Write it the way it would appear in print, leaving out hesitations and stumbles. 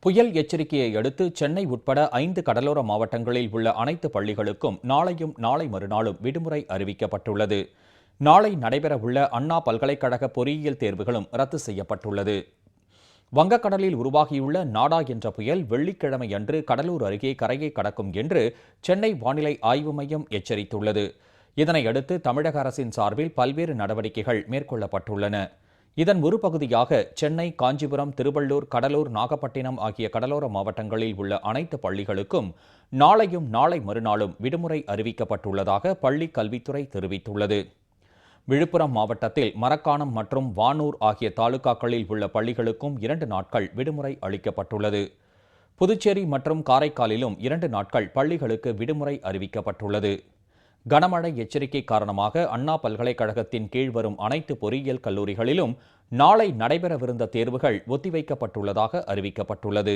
புயல் எச்சரிக்கையை அடுத்து சென்னை உட்பட 5 கடலோர மாவட்டங்களில் உள்ள அனைத்து பள்ளிகளுக்கும் நாளையும் நாளை மறுநாளும் விடுமுறை அறிவிக்கப்பட்டுள்ளது. நாளை நடைபெறவுள்ள அண்ணா பல்கலைக்கழக பொறியியல் தேர்வுகளும் ரத்து செய்யப்பட்டுள்ளது. வங்கக்கடலில் உருவாகியுள்ள நாடா என்ற புயல் வெள்ளிக்கிழமை அன்று கடலூர் அருகே கரையை கடக்கும் என்று சென்னை வானிலை ஆய்வு மையம் எச்சரித்துள்ளது. இதனையடுத்து தமிழக அரசின் சார்பில் பல்வேறு நடவடிக்கைகள் மேற்கொள்ளப்பட்டுள்ளன. இதன் ஒரு பகுதியாக சென்னை, காஞ்சிபுரம், திருவள்ளூர், கடலூர், நாகப்பட்டினம் ஆகிய கடலோர மாவட்டங்களில் உள்ள அனைத்து பள்ளிகளுக்கும் நாளையும் நாளை மறுநாளும் விடுமுறை அறிவிக்கப்பட்டுள்ளதாக பள்ளிக் கல்வித்துறை தெரிவித்துள்ளது. விழுப்புரம் மாவட்டத்தில் மரக்காணம் மற்றும் வானூர் ஆகிய தாலுகாக்களில் உள்ள பள்ளிகளுக்கும் 2 நாட்கள் விடுமுறை அளிக்கப்பட்டுள்ளது. புதுச்சேரி மற்றும் காரைக்காலிலும் 2 நாட்கள் பள்ளிகளுக்கு விடுமுறை அறிவிக்கப்பட்டுள்ளது. கனமழை எச்சரிக்கை காரணமாக அண்ணா பல்கலைக்கழகத்தின் கீழ் வரும் அனைத்து பொறியியல் கல்லூரிகளிலும் நாளை நடைபெறவிருந்த தேர்வுகள் ஒத்திவைக்கப்பட்டுள்ளதாக அறிவிக்கப்பட்டுள்ளது.